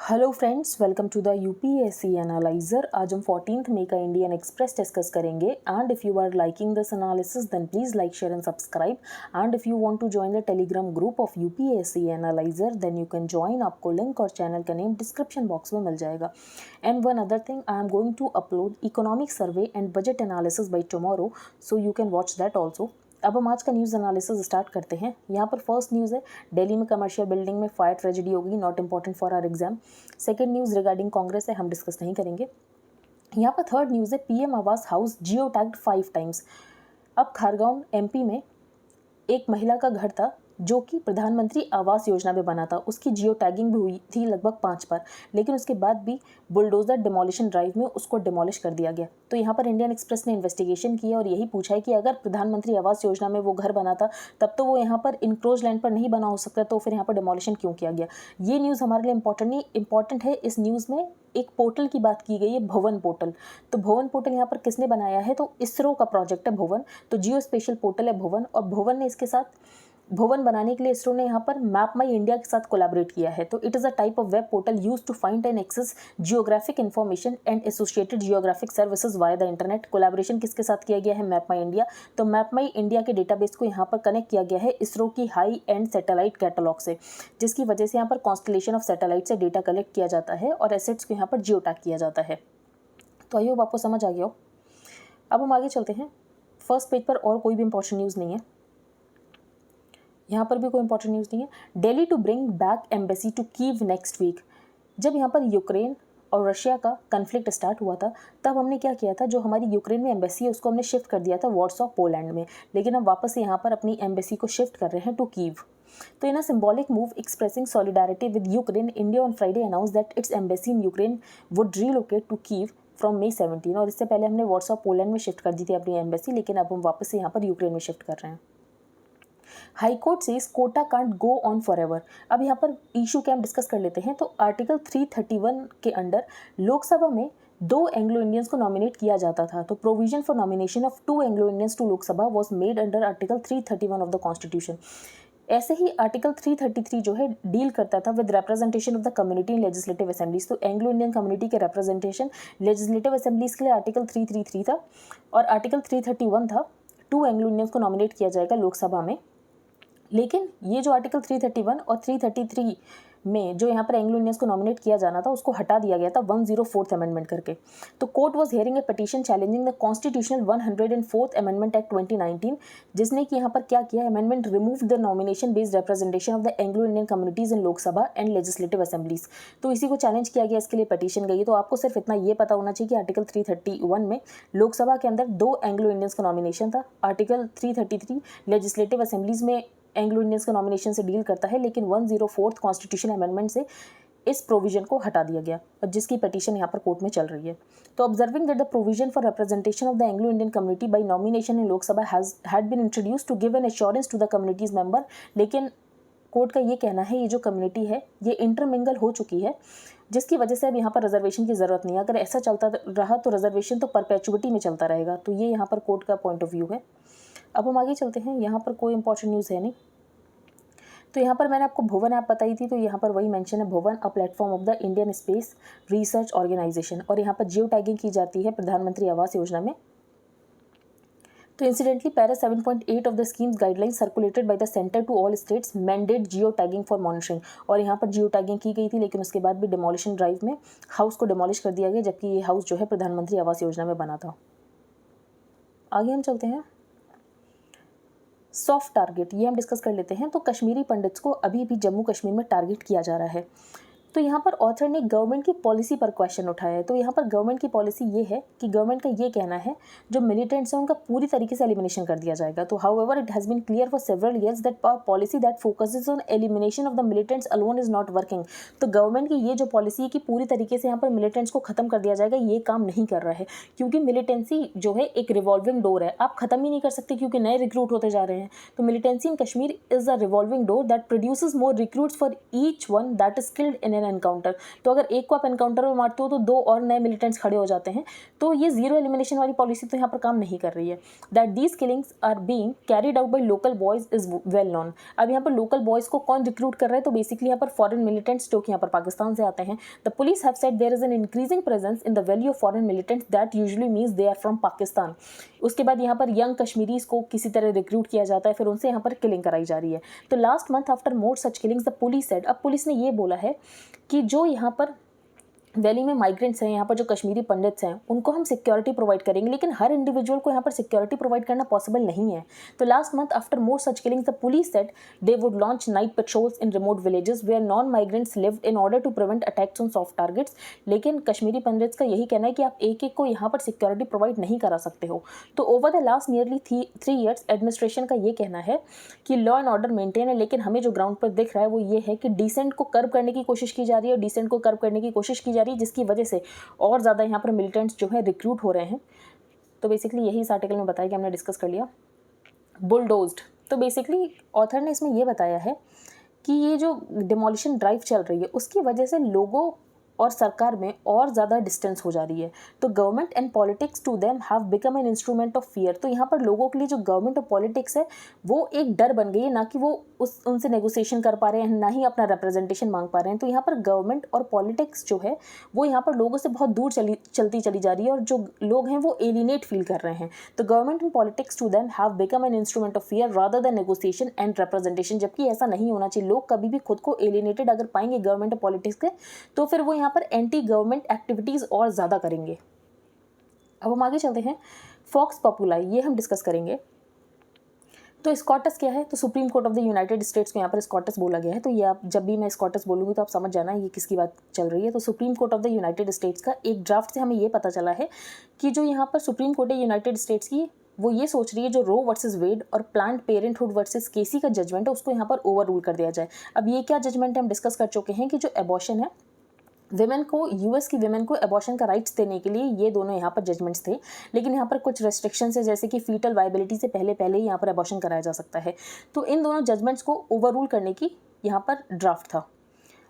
Hello friends, welcome to the UPSC analyser. आज हम 14 मई का इंडियन एक्सप्रेस डिस्कस करेंगे। And if you are liking this analysis then please like, share and subscribe. And if you want to join the Telegram group of UPSC analyser then you can join. आपको link और channel का name description box में मिल जाएगा। And one other thing, I am going to upload economic survey and budget analysis by tomorrow, so you can watch that also. अब हम आज का न्यूज़ एनालिसिस स्टार्ट करते हैं। यहाँ पर फर्स्ट न्यूज़ है, दिल्ली में कमर्शियल बिल्डिंग में फायर ट्रेजेडी हो गई, not important for our exam. Second news regarding Congress है, हम डिस्कस नहीं करेंगे। यहाँ पर थर्ड न्यूज़ है, PM Awas house geo tagged 5 times. अब खारगांव एमपी में एक महिला का घर था जो कि प्रधानमंत्री आवास योजना में बना था। उसकी जियो टैगिंग भी हुई थी लगभग 5 बार, लेकिन उसके बाद भी बुलडोजर डिमोलिशन ड्राइव में उसको डिमोलिश कर दिया गया। तो यहाँ पर इंडियन एक्सप्रेस ने इन्वेस्टिगेशन किया और यही पूछा है कि अगर प्रधानमंत्री आवास योजना में वो घर बना था तब तो वो यहाँ पर इनक्रोच लैंड पर नहीं बना हो सकता, तो फिर यहाँ पर डिमोलिशन क्यों किया गया। ये न्यूज़ हमारे लिए इंपॉर्टेंट है। इस न्यूज़ में एक पोर्टल की बात की गई है, भुवन पोर्टल। तो भुवन पोर्टल यहाँ पर किसने बनाया है, तो इसरो का प्रोजेक्ट है भुवन। तो जियो स्पेशल पोर्टल है भुवन, और भुवन ने इसके साथ भुवन बनाने के लिए इसरो ने यहाँ पर मैप माई इंडिया के साथ कोलैबोरेट किया है। तो it is a type of web portal use to find and access geographic information and associated geographic services via the internet. Collaboration किसके साथ किया गया है, मैप माई इंडिया। तो मैप माई इंडिया के डेटाबेस को यहाँ पर कनेक्ट किया गया है इसरो की हाई एंड सैटेलाइट कैटलॉग से, जिसकी वजह से यहाँ पर कॉन्स्टलेशन ऑफ सैटेलाइट से डेटा कलेक्ट किया जाता है और एसेट्स को यहाँ पर जियो टैग किया जाता है। तो आई होप आपको समझ आ गया हो। अब हम आगे चलते हैं। फर्स्ट पेज पर और कोई भी इंपॉर्टेंट न्यूज़ नहीं है, यहाँ पर भी कोई इंपॉर्टेंट न्यूज़ नहीं है। Delhi to bring back embassy to Kyiv next week. जब यहाँ पर यूक्रेन और रशिया का कन्फ्लिक्ट स्टार्ट हुआ था तब हमने क्या किया था, जो हमारी यूक्रेन में एम्बेसी है उसको हमने शिफ्ट कर दिया था वॉर्सो पोलैंड में, लेकिन हम वापस से यहाँ पर अपनी एम्बेसी को शिफ्ट कर रहे हैं टू कीव। तो in a symbolic move expressing solidarity with Ukraine, India on Friday announce that its embassy in Ukraine would relocate to Kyiv from May 17। और इससे पहले हमने वॉर्सो पोलैंड में शिफ्ट कर दी थी अपनी एम्बेसी, लेकिन अब हम वापस से यहाँ पर यूक्रेन में शिफ्ट कर रहे हैं। High court says quota can't go on forever. अब यहाँ पर इशू क्या हम डिस्कस कर लेते हैं। तो आर्टिकल 331 के अंडर लोकसभा में 2 एंग्लो इंडियंस को नॉमिनेट किया जाता था। तो provision for nomination of 2 Anglo Indians to Lok Sabha was made under article 331 of the constitution. ऐसे ही आर्टिकल 333 जो है डील करता था with representation of the community in legislative assemblies. तो एंग्लो इंडियन कम्युनिटी के रिप्रेजेंटेशन लेजिस्लेटिव असेंबलीज के लिए आर्टिकल 333 था, और आर्टिकल 331 था 2 एंग्लो इंडियंस को नॉमिनेट किया जाएगा लोकसभा में। लेकिन ये जो आर्टिकल 331 और 333 में जो यहाँ पर एंग्लो इंडियंस को नॉमिनेट किया जाना था उसको हटा दिया गया था 104th अमेंडमेंट करके। तो court was hearing A petition challenging the constitutional 104th amendment act 2019, जिसने कि यहाँ पर क्या किया, amendment remove the nomination based representation of the Anglo Indian communities in Lok Sabha and legislative assemblies. तो इसी को चैलेंज किया गया, इसके लिए पिटीशन गई। तो आपको सिर्फ इतना ये पता होना चाहिए कि आर्टिकल 331 में लोकसभा के अंदर 2 एंग्लो इंडियंस का नॉमिनेशन था, आर्टिकल 333 लेजिस्लेटिव असेंबलीज में एंग्लो इंडियंस का नॉमिनेशन से डील करता है, लेकिन 104th कॉन्स्टिट्यूशन अमेंडमेंट से इस प्रोविजन को हटा दिया गया, और जिसकी पिटीशन यहाँ पर कोर्ट में चल रही है। तो observing that the provision for representation of the Anglo Indian community by nomination in Lok Sabha had been introduced to give an assurance to the community's member, लेकिन कोर्ट का ये कहना है ये जो कम्युनिटी है ये इंटरमिंगल हो चुकी है, जिसकी वजह से अब यहाँ पर रिजर्वेशन की ज़रूरत नहीं है। अगर ऐसा चलता रहा तो रिजर्वेशन तो परपेचुइटी में चलता रहेगा। तो ये यहाँ पर कोर्ट का पॉइंट ऑफ व्यू है। अब हम आगे चलते हैं। यहाँ पर कोई इंपॉर्टेंट न्यूज़ है नहीं। तो यहाँ पर मैंने आपको भुवन ऐप बताई थी, तो यहाँ पर वही मेंशन है, Bhuvan a platform of the Indian space research organisation, और यहाँ पर जियो टैगिंग की जाती है प्रधानमंत्री आवास योजना में। तो incidentally para 7.8 of the schemes guidelines circulated by the centre to all states mandate geo tagging for monitoring. और यहाँ पर जियो टैगिंग की गई थी, लेकिन उसके बाद भी डिमोलिशन ड्राइव में हाउस को डिमोलिश कर दिया गया, जबकि ये हाउस जो है प्रधानमंत्री आवास योजना में बना था। आगे हम चलते हैं। सॉफ्ट टारगेट, ये हम डिस्कस कर लेते हैं। तो कश्मीरी पंडित्स को अभी भी जम्मू कश्मीर में टारगेट किया जा रहा है। तो यहाँ पर ऑथर ने गवर्नमेंट की पॉलिसी पर क्वेश्चन उठाया है। तो यहाँ पर गवर्नमेंट की पॉलिसी ये है कि गवर्नमेंट का ये कहना है जो मिलिटेंट्स हैं उनका पूरी तरीके से एलिमिनेशन कर दिया जाएगा। तो however it has been clear for several years that policy that focuses on elimination of the militants alone is not working. तो गवर्नमेंट की ये जो पॉलिसी है कि पूरी तरीके से यहाँ पर मिलिटेंट्स को खत्म कर दिया जाएगा, ये काम नहीं कर रहा है, क्योंकि मिलिटेंसी जो है एक रिवॉल्विंग डोर है, आप खत्म ही नहीं कर सकते क्योंकि नए रिक्रूट होते जा रहे हैं। तो militancy in Kashmir is a revolving door that produces more recruits for each one that is skilled in an encounter, तो अगर एक को आप एनकाउंटर में मारते हो तो 2 और नए मिलिटेंट्स खड़े हो जाते हैं। तो ये जीरो एलिमिनेशन वाली पॉलिसी तो यहाँ पर काम नहीं कर रही है। That these killings are being carried out by local boys is well known. अब यहाँ पर लोकल बॉयज़ को कौन रिक्रूट कर रहा है, तो बेसिकली यहाँ पर फॉरेन मिलिटेंट्स जो कि यहाँ पर पाकिस्तान से आते हैं। The police have said there is an increasing presence in the valley of foreign militants that usually means they are from Pakistan. उसके बाद यहाँ पर यंग कश्मीरीज को किसी तरह रिक्रूट किया जाता है, फिर उनसे यहाँ पर किलिंग कराई जा रही है। तो last month after more such killings the police said, अब पुलिस ने ये बोला है कि जो यहाँ पर वैली में माइग्रेंट्स हैं, यहाँ पर जो कश्मीरी पंडित्स हैं, उनको हम सिक्योरिटी प्रोवाइड करेंगे, लेकिन हर इंडिविजुअल को यहाँ पर सिक्योरिटी प्रोवाइड करना पॉसिबल नहीं है। तो last month after more such killings the police said they would launch night patrols in remote villages where non migrants lived in order to prevent attacks on soft targets. लेकिन Kashmiri pandits का यही कहना है कि आप एक एक को यहाँ पर सिक्योरिटी प्रोवाइड नहीं करा सकते हो। तो over the last nearly 3 years administration का ये कहना है कि लॉ एंड ऑर्डर मेंटेन है, लेकिन हमें जो ग्राउंड पर दिख रहा है वो ये है कि डिसेंट को कर्व करने की कोशिश की जा रही है, डिसेंट को कर्व करने की कोशिश की जा रही है, जिसकी वजह से और ज़्यादा यहाँ पर मिलिटेंट्स जो है रिक्रूट हो रहे हैं। तो बेसिकली यही इस आर्टिकल में बताया कि हमने डिस्कस कर लिया। बुलडोज्ड, तो बेसिकली ऑथर ने इसमें ये बताया है कि ये जो डिमोलिशन ड्राइव चल रही है उसकी वजह से लोगों और सरकार में और ज़्यादा डिस्टेंस हो जा रही है। तो government and politics to them have become an instrument of fear. तो यहाँ पर लोगों के लिए जो गवर्नमेंट और पॉलिटिक्स है वो एक डर बन गई है, ना कि वो उनसे नेगोशिएशन कर पा रहे हैं, ना ही अपना रिप्रेजेंटेशन मांग पा रहे हैं। तो यहाँ पर गवर्नमेंट और पॉलिटिक्स जो है वो यहाँ पर लोगों से बहुत दूर चलती चली जा रही है, और जो लोग हैं वो एलिनेट फील कर रहे हैं। तो government and politics to them have become an instrument of fear rather than negotiation and representation. जबकि ऐसा नहीं होना चाहिए। लोग कभी भी खुद को एलिनेटेड अगर पाएंगे गवर्नमेंट और पॉलिटिक्स के, तो फिर वो यहाँ पर एंटी गवर्नमेंट एक्टिविटीज़ और ज़्यादा करेंगे। अब हम आगे चलते हैं। फॉक्स पॉपुलाई, ये हम डिस्कस करेंगे। तो स्कॉटस क्या है, तो supreme court of the United states को यहाँ पर स्कॉटस बोला गया है। तो ये आप जब भी मैं स्कॉटस बोलूँगी तो आप समझ जाना ये किसकी बात चल रही है। तो supreme court of the United states का एक ड्राफ्ट से हमें ये पता चला है कि जो यहाँ पर सुप्रीम कोर्ट है यूनाइटेड स्टेट्स की, वो ये सोच रही है जो रो वर्सेस वेड और प्लान्ड पेरेंटहुड वर्सेस केसी का जजमेंट है उसको यहाँ पर ओवर रूल कर दिया जाए। अब ये क्या जजमेंट है, हम डिस्कस कर चुके हैं कि जो एबॉर्शन है, विमेन को, यूएस की विमेन को एबॉर्शन का राइट्स देने के लिए ये दोनों यहाँ पर जजमेंट्स थे। लेकिन यहाँ पर कुछ रेस्ट्रिक्शंस है, जैसे कि फीटल वायबिलिटी से पहले यहाँ पर एबॉर्शन कराया जा सकता है। तो इन दोनों जजमेंट्स को ओवररूल करने की यहाँ पर ड्राफ्ट था।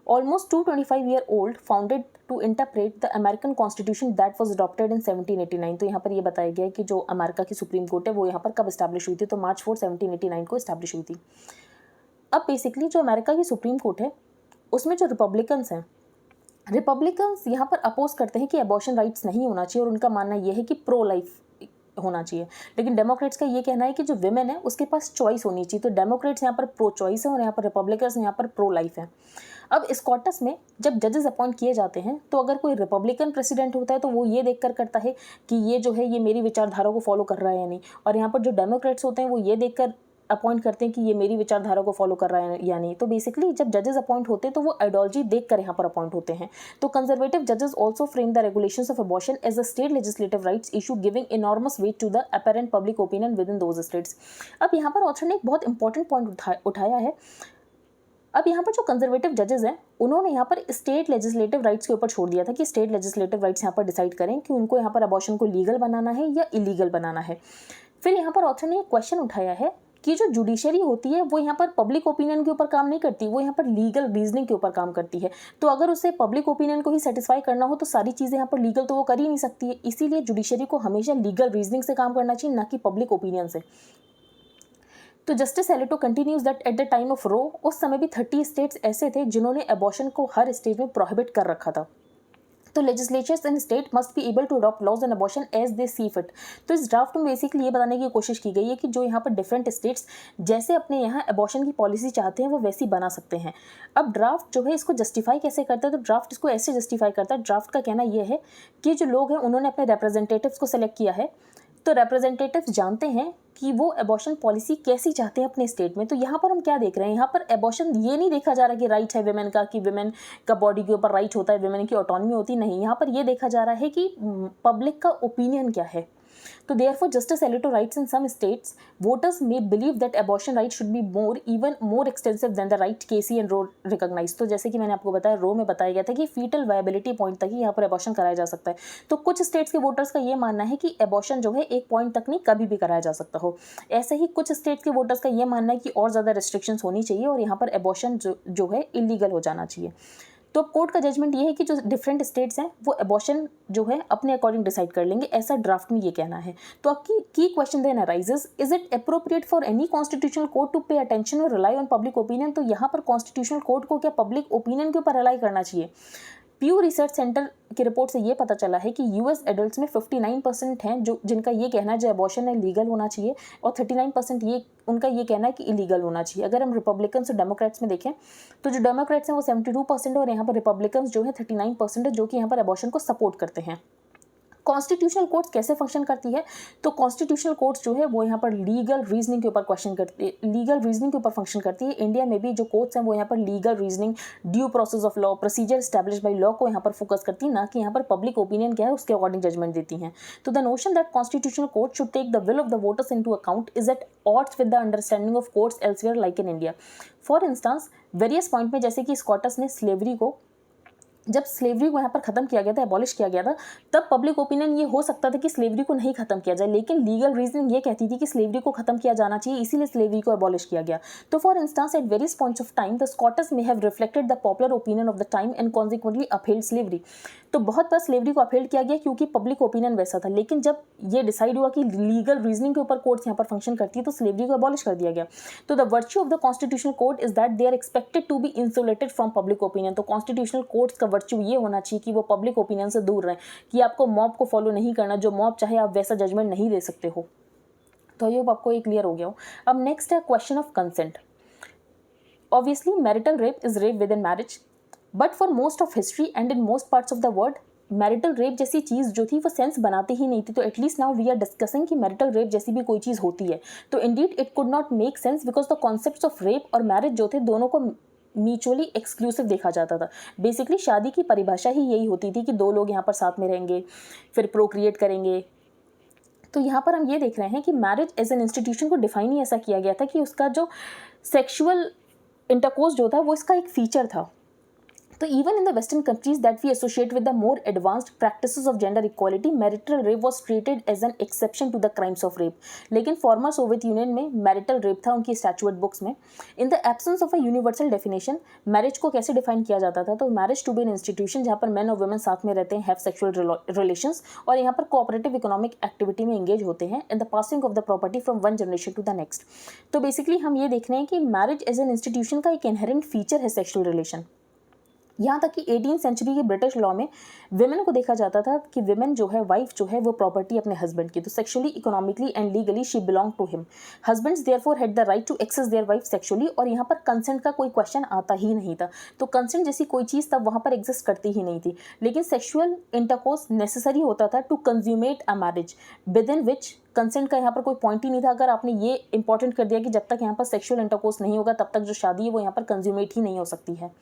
Almost 225 year old founded to interpret the American constitution that was adopted in 1789। तो यहाँ पर ये बताया गया है कि जो अमेरिका की सुप्रीम कोर्ट है वो यहाँ पर कब इस्टेब्लिश हुई थी, तो मार्च 4, 1789 को इस्टेब्लिश हुई थी। अब बेसिकली जो अमेरिका की सुप्रीम कोर्ट है उसमें जो रिपब्लिकन्स हैं, रिपब्लिकन्स यहाँ पर अपोज करते हैं कि एबॉर्शन राइट्स नहीं होना चाहिए, और उनका मानना यह है कि प्रो लाइफ होना चाहिए। लेकिन डेमोक्रेट्स का ये कहना है कि जो विमेन है उसके पास चॉइस होनी चाहिए। तो डेमोक्रेट्स यहाँ पर प्रो चॉइस है और यहाँ पर रिपब्लिकन्स यहाँ पर प्रो लाइफ है। अब स्कॉटस में जब जजेस अपॉइंट किए जाते हैं तो अगर कोई रिपब्लिकन प्रेसिडेंट होता है तो वो ये देखकर करता है कि ये जो है ये मेरी विचारधारा को फॉलो कर रहा है या नहीं, और यहाँ पर जो डेमोक्रेट्स होते हैं वो ये देखकर अपॉइंट करते हैं कि ये मेरी विचारधारा को फॉलो कर रहा है या नहीं। तो बेसिकली जब जजेस अपॉइंट होते हैं तो वो आइडियोलॉजी देखकर यहाँ पर अपॉइंट होते हैं। तो कंजर्वेटिव जजेस also frame the regulations of abortion as a state legislative rights issue giving enormous weight to the apparent public opinion within those states. अब यहाँ पर ऑथर ने एक बहुत इंपॉर्टेंट पॉइंट उठाया है। अब यहाँ पर जो कंजर्वेटिव जजेस हैं उन्होंने यहाँ पर स्टेट लेजिस्लेटिव राइट्स के ऊपर छोड़ दिया था कि स्टेट लेजिस्लेटिव राइट्स यहाँ पर डिसाइड करें कि उनको यहाँ पर अबॉर्शन को लीगल बनाना है या इलीगल बनाना है। फिर यहाँ पर ऑथर ने एक क्वेश्चन उठाया है कि जो जुडिशरी होती है वो यहाँ पर पब्लिक ओपिनियन के ऊपर काम नहीं करती, वो यहाँ पर लीगल रीजनिंग के ऊपर काम करती है। तो अगर उसे पब्लिक ओपिनियन को ही सेटिस्फाई करना हो तो सारी चीज़ें यहाँ पर लीगल तो वो कर ही नहीं सकती है। इसीलिए जुडिशरी को हमेशा लीगल रीजनिंग से काम करना चाहिए, ना कि पब्लिक ओपिनियन से। तो justice Alito continues that at the time of Roe उस समय भी 30 स्टेट्स ऐसे थे जिन्होंने एबॉर्शन को हर स्टेज में प्रोहिबिट कर रखा था। तो legislatures in state must be able to adopt laws and abortion as they see fit. तो इस ड्राफ्ट में बेसिकली ये बताने की कोशिश की गई है कि जो यहाँ पर डिफरेंट स्टेट्स जैसे अपने यहाँ अबॉर्शन की पॉलिसी चाहते हैं वो वैसी बना सकते हैं। अब ड्राफ्ट जो है इसको जस्टिफाई कैसे करता है, तो ड्राफ्ट इसको ऐसे जस्टिफाई करता है। ड्राफ्ट का कहना यह है कि जो लोग हैं उन्होंने अपने रिप्रेजेंटेटिव्स को सेलेक्ट किया है, तो रिप्रेजेंटेटिव्स जानते हैं कि वो एबॉर्शन पॉलिसी कैसी चाहते हैं अपने स्टेट में। तो यहाँ पर हम क्या देख रहे हैं, यहाँ पर एबॉर्शन ये नहीं देखा जा रहा कि राइट है विमेन का, कि विमेन का बॉडी के ऊपर राइट होता है, विमेन की ऑटोनॉमी होती नहीं। यहाँ पर ये देखा जा रहा है कि पब्लिक का ओपिनियन क्या है। तो therefore Justice Alito writes in some states voters may believe that abortion rights should be even more extensive than the right Casey and Roe recognize। तो जैसे कि मैंने आपको बताया, रो में बताया गया था कि फीटल वायबिलिटी पॉइंट तक ही यहाँ पर एबॉर्शन कराया जा सकता है। तो कुछ स्टेट्स के वोटर्स का ये मानना है कि एबॉर्शन जो है एक पॉइंट तक नहीं कभी भी कराया जा सकता हो। ऐसे ही कुछ स्टेट्स के वोटर्स का ये मानना है कि और ज़्यादा रिस्ट्रिक्शंस होनी चाहिए और यहाँ पर एबॉर्शन जो है इलीगल हो जाना चाहिए। तो कोर्ट का जजमेंट ये है कि जो डिफरेंट स्टेट्स हैं वो अबॉर्शन जो है अपने अकॉर्डिंग डिसाइड कर लेंगे, ऐसा ड्राफ्ट में ये कहना है। तो आपकी की question then arises, is it appropriate for any constitutional court to pay attention और रिलाई ऑन पब्लिक ओपिनियन? तो यहाँ पर कॉन्स्टिट्यूशनल कोर्ट को क्या पब्लिक ओपिनियन के ऊपर रिलाई करना चाहिए? प्यू रिसर्च सेंटर की रिपोर्ट से ये पता चला है कि यूएस एडल्ट्स में 59% हैं जो जिनका ये कहना है जो अबॉर्शन है लीगल होना चाहिए, और 39% ये उनका ये कहना है कि इलीगल होना चाहिए। अगर हम रिपब्लिकन्स और डेमोक्रेट्स में देखें तो जो डेमोक्रेट्स हैं वो 72% और यहाँ पर रिपब्लिकन्स जो है 39% है जो कि यहाँ पर अबॉर्शन को सपोर्ट करते हैं। कॉन्स्टिट्यूशनल कोर्ट्स कैसे फंक्शन करती है? तो कॉन्स्टिट्यूशनल कोर्ट्स जो है वो यहाँ पर लीगल रीजनिंग के ऊपर फंक्शन करती है। इंडिया में भी जो कोर्ट्स हैं वो यहाँ पर legal reasoning, due process of law, procedure establish by law को यहाँ पर फोकस करती है, ना कि यहाँ पर पब्लिक ओपिनियन क्या है उसके अकॉर्डिंग जजमेंट देती हैं। तो the notion that constitutional court should take the will of the voters into account is at odds with the understanding of courts elsewhere like in India. For instance various point में, जैसे कि Scots ने जब slavery को यहाँ पर खत्म किया गया था, एबॉलिश किया गया था, तब पब्लिक ओपिनियन ये हो सकता था कि स्लेवरी को नहीं खत्म किया जाए, लेकिन लीगल रीजनिंग ये कहती थी कि स्लेवरी को खत्म किया जाना चाहिए, इसीलिए स्लेवरी को एबॉलिश किया गया। तो for instance at various points of time the Scots may have reflected the popular opinion of the time and consequently upheld slavery. तो बहुत बार स्लेवरी को अपहेल्ड किया गया क्योंकि पब्लिक ओपिनियन वैसा था, लेकिन जब ये डिसाइड हुआ कि लीगल रीजनिंग के ऊपर कोर्ट्स यहाँ पर फंक्शन करती है तो स्लेवरी को एबॉलिश कर दिया गया। तो the virtue of the constitutional court is that they are expected to be insulated from public opinion. तो कॉन्स्टिट्यूशनल कोर्ट्स का वर्च्यू ये होना चाहिए कि वो पब्लिक ओपिनियन से दूर रहें, कि आपको मॉब को फॉलो नहीं करना, जो मॉब चाहे आप वैसा जजमेंट नहीं दे सकते हो। तो आई होप आपको ये क्लियर हो गया हो। अब नेक्स्ट है question of consent. Obviously marital rape is rape with in marriage, but for most of history and in most parts of the world marital rape जैसी चीज़ जो थी वो सेंस बनाती ही नहीं थी। तो at least now we are discussing कि marital rape जैसी भी कोई चीज़ होती है। तो indeed it could not make sense because the concepts of rape और मैरिज जो थे दोनों को म्यूचुअली एक्सक्लूसिव देखा जाता था। बेसिकली शादी की परिभाषा ही यही होती थी कि दो लोग यहाँ पर साथ में रहेंगे, फिर प्रोक्रिएट करेंगे। तो यहाँ पर हम ये देख रहे हैं कि मैरिज एज एन इंस्टीट्यूशन को डिफाइन ही ऐसा किया गया था कि उसका जो सेक्सुअल इंटरकोर्स जो था वो इसका एक फीचर था। तो even in the Western countries that we associate with the more advanced practices of gender equality, marital rape was treated as an exception to the crimes of rape. लेकिन former Soviet Union में marital rape था उनकी statute books में। In the absence of a universal definition, marriage को कैसे define किया जाता था? तो marriage to be an institution जहाँ पर men और women साथ में रहते हैं, have sexual relations, और यहाँ पर cooperative economic activity में engage होते हैं, and the passing of the property from one generation to the next. तो basically हम ये देख रहे हैं कि marriage as an institution का एक inherent feature है sexual relation। यहाँ तक कि 18th सेंचुरी के ब्रिटिश लॉ में विमेन को देखा जाता था कि विमेन जो है, वाइफ जो है, वो प्रॉपर्टी अपने हस्बैंड की। तो sexually, economically and legally she belong to him. Husbands therefore had the right to access their wife sexually, और यहाँ पर कंसेंट का कोई क्वेश्चन आता ही नहीं था। तो कंसेंट जैसी कोई चीज़ तब वहाँ पर एग्जिस्ट करती ही नहीं थी। लेकिन सेक्सुअल इंटरकोर्स नेसेसरी होता था to consummate a marriage within which consent का यहाँ पर कोई पॉइंट ही नहीं था। अगर आपने ये इंपॉर्टेंट कर दिया कि जब तक यहाँ पर सेक्सुअल इंटरकोर्स नहीं होगा तब तक जो शादी है वो यहाँ पर कंज्यूमेट ही नहीं हो सकती है।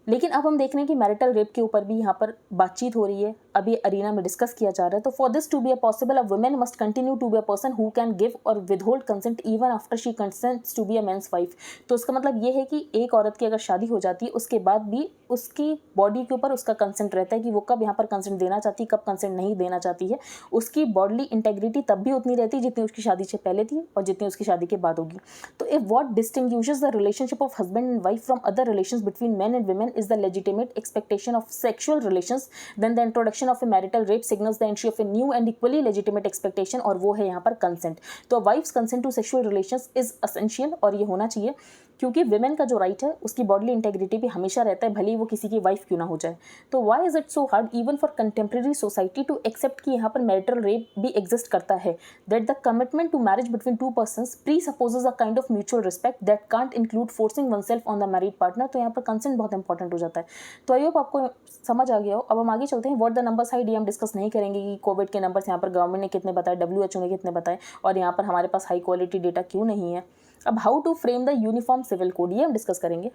लेकिन अब हम देख रहे हैं कि मैरिटल रेप के ऊपर भी यहाँ पर बातचीत हो रही है, अभी अरीना में डिस्कस किया जा रहा है। तो for this to be a possible a women must continue to be a person who can give और withhold consent even after she consents to be a man's wife. तो उसका मतलब ये है कि एक औरत की अगर शादी हो जाती है उसके बाद भी उसकी बॉडी के ऊपर उसका कंसेंट रहता है कि वो कब यहाँ पर कंसेंट देना चाहती है, कब कंसेंट नहीं देना चाहती है। उसकी बॉडली इंटेग्रिटी तब भी उतनी रहती है जितनी उसकी शादी से पहले थी और जितनी उसकी शादी के बाद होगी। तो if what distinguishes the relationship of husband and wife from other relations between main and women is the legitimate expectation of sexual relations, then the introduction of a marital rape signals the entry of a new and equally legitimate expectation, और वो है यहाँ पर consent। तो wife's consent to sexual relations is essential, और ये होना चाहिए क्योंकि विमेन का जो राइट है उसकी बॉडली इंटेग्रिटी भी हमेशा रहता है, भले ही वो किसी की वाइफ क्यों ना हो जाए। तो why is it so hard even for contemporary society to accept कि यहाँ पर मैरिटल रेप भी एग्जिस्ट करता है, that the commitment to marriage between two persons presupposes a kind of mutual respect that can't include forcing oneself on the married partner. तो यहाँ पर consent बहुत इंपॉर्टेंट हो जाता है। तो आई होप आपको समझ आ गया हो। अब हम आगे चलते हैं। What the numbers high D हम डिस्कस नहीं करेंगे कि कोविड के नंबर्स यहाँ पर गवर्नमेंट ने कितने बताए, WHO ने कितने बताए, और यहाँ पर हमारे पास हाई क्वालिटी डेटा क्यों नहीं है। अब how to frame the uniform civil code, ये हम डिस्कस करेंगे।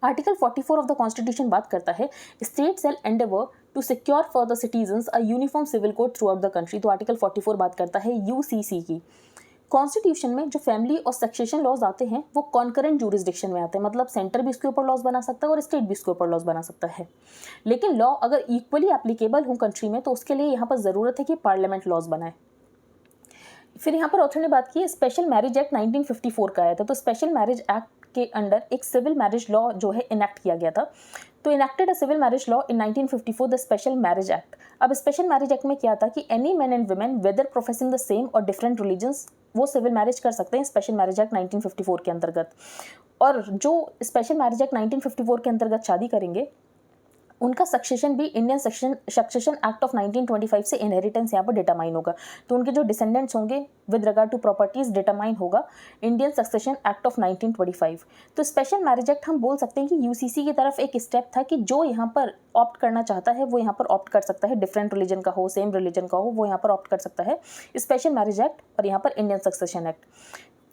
आर्टिकल 44 ऑफ द कॉन्स्टिट्यूशन बात करता है state shall endeavour to secure for the citizens a uniform civil code throughout the country. तो आर्टिकल 44 बात करता है UCC की। कॉन्स्टिट्यूशन में जो फैमिली और सक्सेशन लॉज आते हैं वो कॉन्करेंट जूरिसडिक्शन में आते हैं, मतलब सेंटर भी इसके ऊपर लॉज बना सकता है और स्टेट भी इसके ऊपर लॉज बना सकता है। लेकिन लॉ अगर इक्वली एप्लीकेबल हो कंट्री में तो उसके लिए यहाँ पर ज़रूरत है कि पार्लियामेंट लॉज बनाए। फिर यहाँ पर ऑथर ने बात की स्पेशल मैरिज एक्ट 1954 का आया था। तो स्पेशल मैरिज एक्ट के अंडर एक सिविल मैरिज लॉ जो है इनेक्ट किया गया था। तो enacted a civil marriage law in 1954 the special marriage act. अब स्पेशल मैरिज एक्ट में क्या था कि any man and women whether professing the same और डिफरेंट रिलीजन्स वो सिविल मैरिज कर सकते हैं स्पेशल मैरिज एक्ट 1954 के अंतर्गत। और जो स्पेशल मैरिज एक्ट 1954 के अंतर्गत शादी करेंगे उनका सक्सेशन भी इंडियन सक्सेशन एक्ट ऑफ 1925 से इनहेरिटेंस यहाँ पर डिटरमाइन होगा। तो उनके जो डिसेंडेंट्स होंगे with regard to properties determine होगा इंडियन सक्सेशन एक्ट ऑफ 1925। तो स्पेशल मैरिज एक्ट हम बोल सकते हैं कि यूसीसी की तरफ एक स्टेप था कि जो यहाँ पर ऑप्ट करना चाहता है वो यहाँ पर ऑप्ट कर सकता है, डिफरेंट रिलीजन का हो सेम रिलीजन का हो वो यहाँ पर ऑप्ट कर सकता है स्पेशल मैरिज एक्ट और यहाँ पर इंडियन सक्सेशन एक्ट।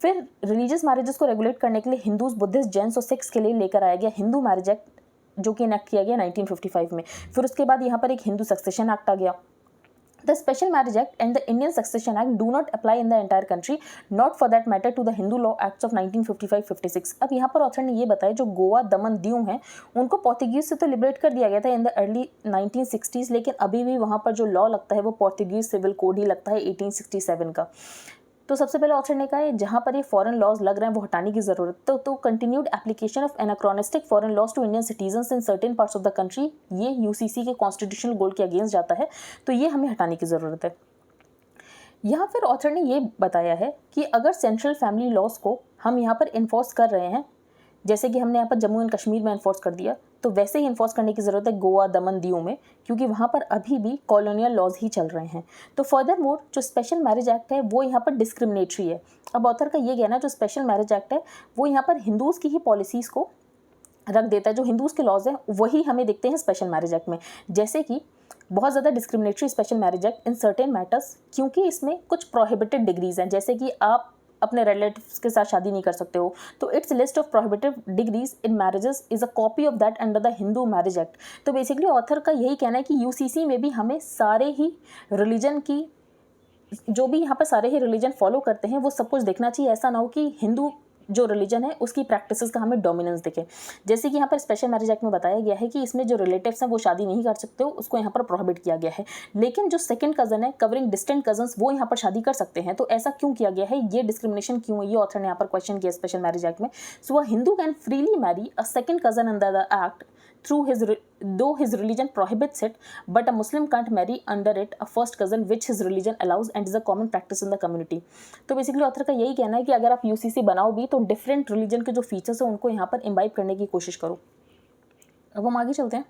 फिर रिलीजियस मैरिजेस को रेगुलेट करने के लिए हिंदूज, बुद्धिस्ट, जैन्स और सिख्स के लिए लेकर आया गया हिंदू मैरिज एक्ट जो कि इनेक्ट किया गया 1955 में। फिर उसके बाद यहाँ पर एक हिंदू सक्सेशन एक्ट आ गया। The special marriage act and the Indian succession act do not apply in the entire country, not for that matter to the Hindu law acts of 1955-56। अब यहाँ पर ऑथर ने ये बताया जो गोवा, दमन, दीव हैं उनको पोर्तुगीज से तो लिबरेट कर दिया गया था इन द अर्ली 1960s, लेकिन अभी भी वहाँ पर जो लॉ लगता है वो पोर्तुगीज सिविल कोड ही लगता है 1867 का। तो सबसे पहले ऑथर ने कहा है जहाँ पर ये फॉरेन लॉज लग रहे हैं वो हटाने की जरूरत है। तो continued application of anachronistic foreign laws to Indian citizens in certain parts of the country, ये यूसीसी के कॉन्स्टिट्यूशनल गोल के अगेंस्ट जाता है, तो ये हमें हटाने की ज़रूरत है। यहाँ फिर ऑथर ने ये बताया है कि अगर सेंट्रल फैमिली लॉज को हम यहाँ पर इन्फोर्स कर रहे हैं, जैसे कि हमने यहाँ पर जम्मू एंड कश्मीर में इन्फोर्स कर दिया, तो वैसे ही इन्फोर्स करने की ज़रूरत है गोवा, दमन, दीव में, क्योंकि वहाँ पर अभी भी कॉलोनियल लॉज ही चल रहे हैं। तो फर्दर मोर जो स्पेशल मैरिज एक्ट है वो यहाँ पर डिस्क्रिमिनेटरी है। अब ऑथर का ये कहना है जो स्पेशल मैरिज एक्ट है वो यहाँ पर हिंदूज़ की ही पॉलिसीज़ को रख देता है, जो हिंदूज़ के लॉज हैं वही हमें दिखते हैं स्पेशल मैरिज एक्ट में। जैसे कि बहुत ज़्यादा discriminatory special marriage act in certain matters, क्योंकि इसमें कुछ प्रोहिबिटेड डिग्रीज़ हैं, जैसे कि आप अपने रिलेटिव्स के साथ शादी नहीं कर सकते हो, तो it's list of prohibitive degrees in marriages is a copy of that under the Hindu marriage act. तो बेसिकली ऑथर का यही कहना है कि यूसीसी में भी हमें सारे ही रिलीजन की जो भी यहाँ पर सारे ही रिलीजन फॉलो करते हैं वो सब कुछ देखना चाहिए। ऐसा ना हो कि हिंदू जो रिलीजन है उसकी प्रैक्टिसेस का हमें डोमिनेंस दिखे। जैसे कि यहाँ पर स्पेशल मैरिज एक्ट में बताया गया है कि इसमें जो रिलेटिव्स हैं वो शादी नहीं कर सकते हो, उसको यहाँ पर प्रोहिबिट किया गया है, लेकिन जो सेकंड कजन है कवरिंग डिस्टेंट कजन्स वो यहाँ पर शादी कर सकते हैं। तो ऐसा क्यों किया गया है, ये डिस्क्रिमिनेशन क्यों है, ये ऑथर ने यहाँ पर क्वेश्चन किया स्पेशल मैरिज एक्ट में। So a Hindu can freely marry a second cousin under the act though his religion prohibits it, but a Muslim can't marry under it a first cousin which his religion allows and is a common practice in the community। तो basically author का यही कहना है कि अगर आप UCC बनाओ भी तो डिफरेंट रिलीजन के जो फीचर्स हैं उनको यहाँ पर इम्बाइब करने की कोशिश करो। अब हम आगे चलते हैं,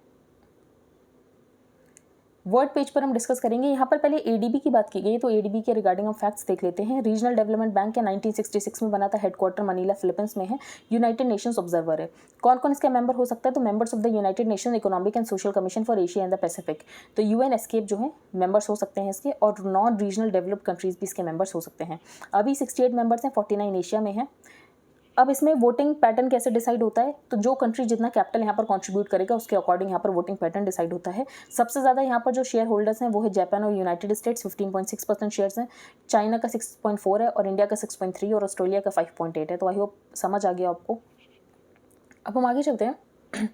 वर्ड पेज पर हम डिस्कस करेंगे। यहाँ पर पहले एडीबी की बात की गई, तो एडीबी के रिगार्डिंग हम फैक्ट्स देख लेते हैं। रीजनल डेवलपमेंट बैंक है 1966 में बना था, हेडक्वार्टर मनीला फिलीपींस में है, यूनाइटेड नेशंस ऑब्जर्वर है। कौन कौन इसका मेंबर हो सकता है, तो members of the United nation economic and social commission for Asia and the Pacific, तो यूएन एस्केप जो है मेंबर्स हो सकते हैं इसके, और नॉन रीजनल डेवलप्ड कंट्रीज भी इसके मेंबर्स हो सकते हैं। अभी 68 मेंबर्स हैं, 49 एशिया में हैं। अब इसमें वोटिंग पैटर्न कैसे डिसाइड होता है, तो जो कंट्री जितना कैपिटल यहाँ पर कंट्रीब्यूट करेगा उसके अकॉर्डिंग यहाँ पर वोटिंग पैटर्न डिसाइड होता है। सबसे ज़्यादा यहाँ पर जो शेयर होल्डर्स हैं वो है जापान और यूनाइटेड स्टेट्स, 15.6% शेयर्स हैं, चाइना का 6.4 है, और इंडिया का 6.3 और ऑस्ट्रेलिया का 5.8 है। तो आई होप समझ आ गया आपको। अब हम आगे चलते हैं।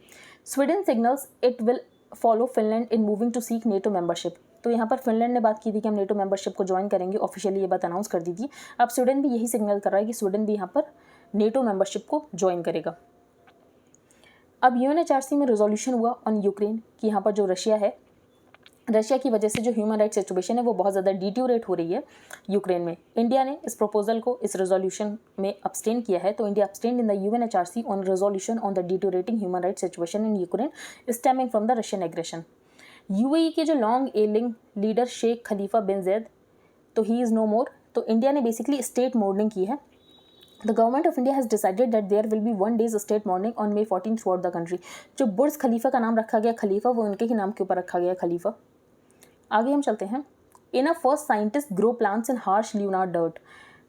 Sweden signals it will follow Finland in moving to seek NATO membership. तो यहाँ पर फिनलैंड ने बात की थी कि हम नेटो मेंबरशिप को ज्वाइन करेंगे, ऑफिशियली ये बात अनाउंस कर दी थी। अब स्वीडन भी यही सिग्नल कर रहा है कि स्वीडन भी यहाँ पर नेटो मेंबरशिप को ज्वाइन करेगा। अब यूएनएचआरसी में रेजोल्यूशन हुआ ऑन यूक्रेन कि यहाँ पर जो रशिया है, रशिया की वजह से जो ह्यूमन राइट सिचुएशन है वो बहुत ज़्यादा डिट्यूरेट हो रही है यूक्रेन में। इंडिया ने इस प्रपोजल को, इस रेजोल्यूशन में अब्सटेन किया है। तो India abstain in the UNHRC on resolution on the deteriorating human right situation in Ukraine stemming from the Russian aggression. UAE के जो long ailing leader Sheikh Khalifa bin Zayed, तो he is no मोर। तो India ने basically state morning की है। The government of India has decided that there will be 1 day's state mourning on May 14 throughout the country। जो बुर्ज खलीफा का नाम रखा गया खलीफा, वो उनके ही नाम के ऊपर रखा गया खलीफा। आगे हम चलते हैं। In a first scientist grow plants in harsh lunar dirt.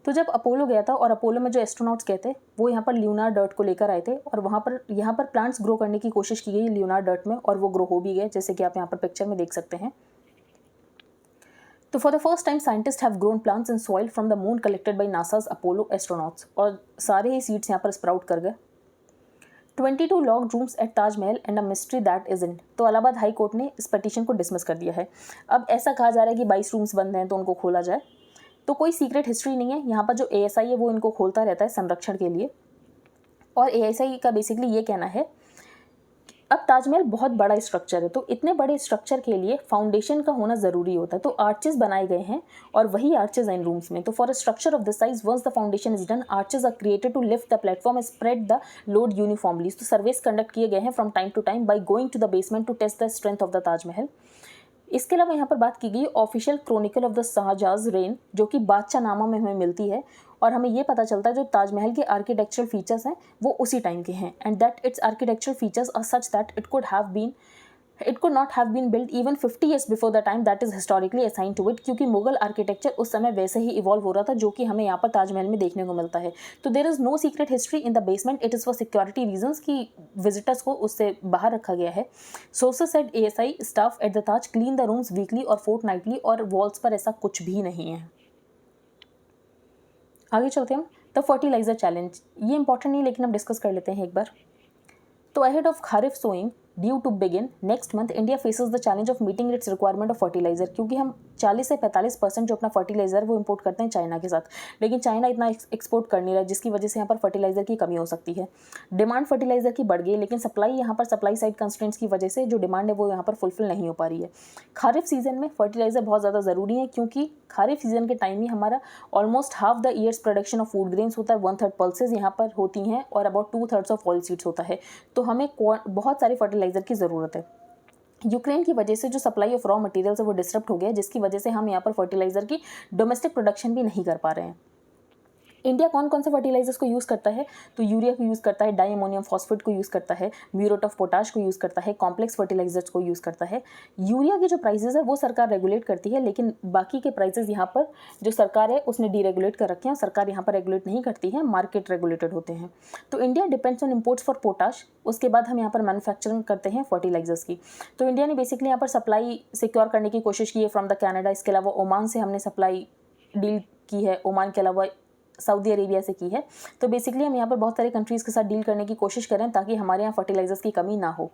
तो जब अपोलो गया था और अपोलो में जो एस्ट्रोनॉट्स गए थे वो यहाँ पर ल्यूनार डर्ट को लेकर आए थे, और वहाँ पर यहाँ पर प्लांट्स ग्रो करने की कोशिश की गई ल्यूनार डर्ट में, और वो ग्रो हो भी गए, जैसे कि आप यहाँ पर पिक्चर में देख सकते हैं। तो for the first time scientist have grown plants in soil from the moon collected by NASA's Apollo astronauts, और सारे ही सीड्स यहाँ पर स्प्राउट कर गए। 22 locked rooms at Taj Mahal and a mystery that is in. तो इलाहाबाद हाई कोर्ट ने इस petition को डिसमिस कर दिया है। अब ऐसा कहा जा रहा है कि 22 रूम्स बंद हैं तो उनको खोला जाए। तो कोई सीक्रेट हिस्ट्री नहीं है, यहाँ पर जो एएसआई है वो इनको खोलता रहता है संरक्षण के लिए। और एएसआई का बेसिकली ये कहना है अब ताजमहल बहुत बड़ा स्ट्रक्चर है, तो इतने बड़े स्ट्रक्चर के लिए फाउंडेशन का होना ज़रूरी होता है, तो आर्चेस बनाए गए हैं और वही आर्चेस इन रूम्स में। तो for a structure of this size once the foundation is done arches are created to lift the platform and spread the load uniformly. तो सर्वेस कंडक्ट किए गए हैं from time to time by going to the basement to test the strength of the Taj Mahal. इसके अलावा यहाँ पर बात की गई official chronicle of the Shah Jahan reign, जो कि बादशाहनामा में हमें मिलती है, और हमें ये पता चलता है जो ताजमहल के आर्किटेक्चरल फीचर्स हैं वो उसी टाइम के हैं, and that its architectural features are such that it could not have been built even 50 years before the time that is historically assign to it, क्योंकि मुगल आर्किटेक्चर उस समय वैसे ही इवॉल्व हो रहा था जो कि हमें यहाँ पर ताजमहल में देखने को मिलता है। तो there is no secret history in the basement, it is for security reasons कि विजिटर्स को उससे बाहर रखा गया है। Sources said ASI staff at the Taj clean the rooms weekly और फोर्टनाइटली, और वॉल्स पर ऐसा कुछ भी नहीं है। आगे चलते हैं हम। द फर्टिलाइजर चैलेंज, ये इंपॉर्टेंट नहीं लेकिन हम डिस्कस कर लेते हैं एक बार। तो ahead of kharif sowing due to begin next month, India faces the challenge of meeting its requirement of fertiliser, क्योंकि हम 40 से 45% जो अपना फर्टिलाइजर वो इंपोर्ट करते हैं चाइना के साथ, लेकिन चाइना इतना एक्सपोर्ट कर नहीं रहा है, जिसकी वजह से यहाँ पर फर्टिलाइजर की कमी हो सकती है। डिमांड फर्टिलाइजर की बढ़ गई, लेकिन सप्लाई साइड कंस्ट्रेंट्स की वजह से जो डिमांड है वो यहाँ पर फुलफिल नहीं हो पा रही है। खारिफ सीजन में फर्टिलाइजर बहुत ज़्यादा ज़रूरी है, क्योंकि खारिफ सीजन के टाइम में हमारा almost half the years production of food grains होता है, 1/3 पल्सेज यहाँ पर होती हैं और अबाउट 2/3 ऑफ ऑयल सीड्स होता है। तो हमें बहुत सारे फर्टिलाइजर की ज़रूरत है। यूक्रेन की वजह से जो सप्लाई ऑफ रॉ मटेरियल्स है वो डिस्टर्ब हो गया है, जिसकी वजह से हम यहाँ पर फर्टिलाइजर की डोमेस्टिक प्रोडक्शन भी नहीं कर पा रहे हैं। इंडिया कौन कौन से फर्टिलाइजर्स को यूज़ करता है, तो यूरिया को यूज़ करता है, डाई अमोनियम फॉस्फेट को यूज़ करता है, म्यूरेट ऑफ पोटाश को यूज़ करता है, कॉम्प्लेक्स फर्टिलाइजर्स को यूज़ करता है। यूरिया की जो प्राइसेस है वो सरकार रेगुलेट करती है, लेकिन बाकी के प्राइसेस यहाँ पर जो सरकार है उसने डीरेगुलेट कर रखे हैं, सरकार यहाँ पर रेगुलेट नहीं करती है, मार्केट रेगुलेटेड होते हैं। तो India depends on imports for potash, उसके बाद हम यहाँ पर मैन्युफैक्चरिंग करते हैं फर्टिलाइजर्स की। तो इंडिया ने बेसिकली यहाँ पर सप्लाई सिक्योर करने की कोशिश की है फ्रॉम द कैनेडा, इसके अलावा ओमान से हमने सप्लाई डील की है, ओमान के अलावा सऊदी अरेबिया से की है। तो बेसिकली हम यहाँ पर बहुत सारे कंट्रीज़ के साथ डील करने की कोशिश करें ताकि हमारे यहाँ फर्टिलाइजर्स की कमी ना हो।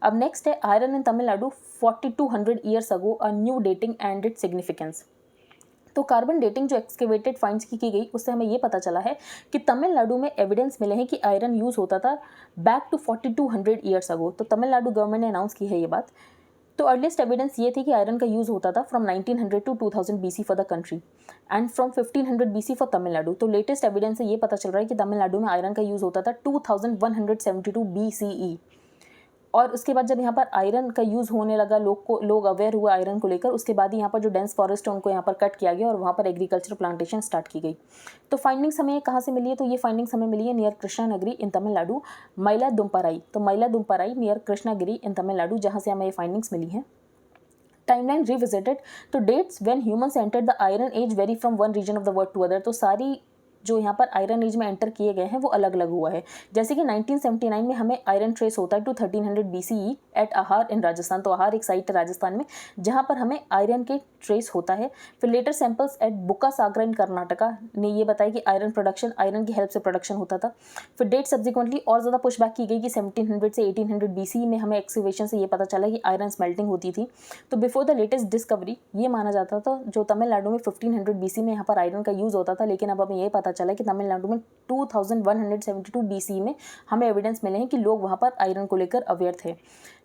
अब नेक्स्ट है iron in Tamil Nadu 4200 years ago a new dating and its significance. तो कार्बन डेटिंग जो एक्सकेवेटेड फाइंड्स की गई उससे हमें ये पता चला है कि तमिलनाडु में एविडेंस मिले हैं कि आयरन यूज़ होता था बैक टू 4200 ईयर्स अगो। तो तमिलनाडु गवर्नमेंट ने अनाउंस की है ये बात। तो अर्लीस्ट एविडेंस ये थी कि आयरन का यूज़ होता था from 1900 to 2000 BC for the country and from 1500 BC for Tamil Nadu. तो लेटेस्ट एविडेंस से ये पता चल रहा है कि तमिलनाडु में आयरन का यूज़ होता था 2172 BCE। और उसके बाद जब यहाँ पर आयरन का यूज़ होने लगा, लोग अवेयर हुए आयरन को लेकर, उसके बाद ही यहाँ पर जो डेंस फॉरेस्ट है उनको यहाँ पर कट किया गया और वहाँ पर एग्रीकल्चर प्लांटेशन स्टार्ट की गई। तो फाइंडिंग्स हमें कहाँ से मिली है, तो ये फाइंडिंग्स हमें मिली है नियर कृष्णागिरी इन तमिलनाडु, मयलादुंपराई। तो मयलादुंपराई नियर कृष्णागिरी इन तमिलनाडु, जहाँ से हमें ये फाइंडिंग्स मिली हैं। टाइमलाइन रिविजिटेड, तो dates when humans entered the iron age vary from one region of the world to other. तो सारी जो यहाँ पर आयरन एज में एंटर किए गए हैं वो अलग अलग हुआ है। जैसे कि 1979 में हमें आयरन ट्रेस होता है टू 1300 BCE एट आहार इन राजस्थान। तो आहार एक साइट है राजस्थान में जहाँ पर हमें आयरन के ट्रेस होता है। फिर लेटर सैंपल्स एट बुक्का सागरा इन कर्नाटका ने ये बताया कि आयरन प्रोडक्शन आयरन की हेल्प से प्रोडक्शन होता था। फिर डेट सब्सिक्वेंटली और ज़्यादा पुश बैक की गई कि 1700 से 1800 BCE में हमें एक्सकवेशन से ये पता चला कि आयरन स्मेल्टिंग होती थी। तो बिफोर द लेटेस्ट डिस्कवरी ये माना जाता था जो तमिलनाडु में 1500 BC में यहाँ पर आयरन का यूज़ होता था, लेकिन अब हमें ये पता चला कि तमिलनाडु में 2172 BC में हमें एविडेंस मिले हैं कि लोग वहाँ पर आयरन को लेकर अवेयर थे।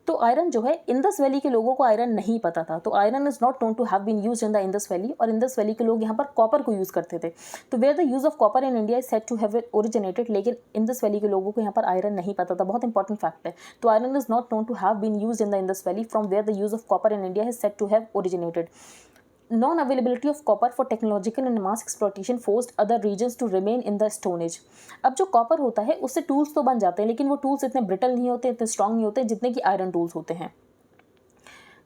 तो आयरन जो है इंडस वैली के लोगों को आयरन नहीं पता था। तो iron is not known to have been used in the Indus valley, और इंडस वैली के लोग यहाँ पर कॉपर को यूज़ करते थे। तो where the use of copper in India is said to have originated, लेकिन इंडस वैली के लोगों को यहाँ पर आयरन नहीं पता था। बहुत इंपॉर्टेंट फैक्ट है। तो iron is not known to have been used in the Indus valley from where the use of copper in India is said to have originated. Non availability of copper for technological and mass exploitation forced other regions to remain in the stone age. अब जो copper होता है उससे tools तो बन जाते हैं, लेकिन वो टूल्स इतने ब्रिटल नहीं होते, इतने स्ट्रॉन्ग नहीं होते जितने कि आयरन टूल्स होते हैं।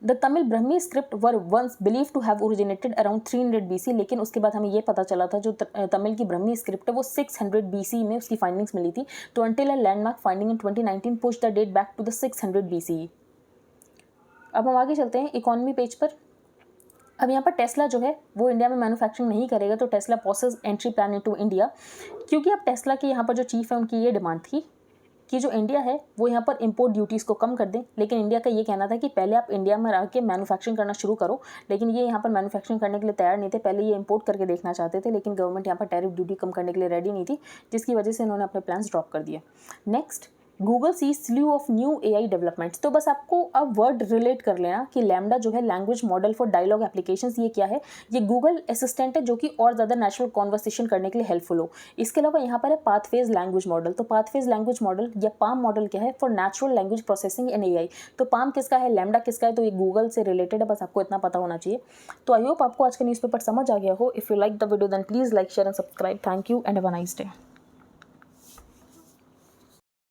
The Tamil Brahmi script were once believe to have originated around 300 BC, लेकिन उसके बाद हमें ये पता चला था जो तमिल की ब्रह्मी स्क्रिप्ट है वो 600 BC में उसकी फाइंडिंग्स मिली थी। तो until a landmark finding in 2019 push the date back to the 600 BCE। अब हम आगे चलते हैं इकोनॉमी पेज पर। अब यहाँ पर टेस्ला जो है वो इंडिया में मैन्युफैक्चरिंग नहीं करेगा, तो Tesla possesses entry plan into India, क्योंकि अब टेस्ला के यहाँ पर जो चीफ है उनकी ये डिमांड थी कि जो इंडिया है वो यहाँ पर इंपोर्ट ड्यूटीज़ को कम कर दें। लेकिन इंडिया का ये कहना था कि पहले आप इंडिया में आके मैन्युफैक्चरिंग करना शुरू करो, लेकिन ये यहाँ पर मैन्युफैक्चरिंग करने के लिए तैयार नहीं थे। पहले ये इंपोर्ट करके देखना चाहते थे, लेकिन गवर्नमेंट यहाँ पर टैरिफ ड्यूटी कम करने के लिए रेडी नहीं थी, जिसकी वजह से इन्होंने अपने प्लान्स ड्रॉप कर दिए। Next Google sees slew of new AI developments. तो बस आपको अब वर्ड रिलेट कर लेना कि लैम्डा जो है language model for dialogue applications, ये क्या है? ये गूगल असिस्टेंट है जो कि और ज़्यादा नेचुरल कॉन्वर्सेशन करने के लिए हेल्पफुल हो। इसके अलावा यहाँ पर है पाथफेज लैंग्वेज मॉडल। तो पाथफेज लैंग्वेज मॉडल या पाम मॉडल क्या है? For natural language processing and AI। तो पाम किसका है, लैम्डा किसका है? तो ये गूगल से रिलेटेड है, बस आपको इतना पता होना चाहिए। तो आई होप आपको आज का न्यूज़पेपर समझ आ गया हो। If you like the video then please like share and subscribe. Thank you and have a nice day.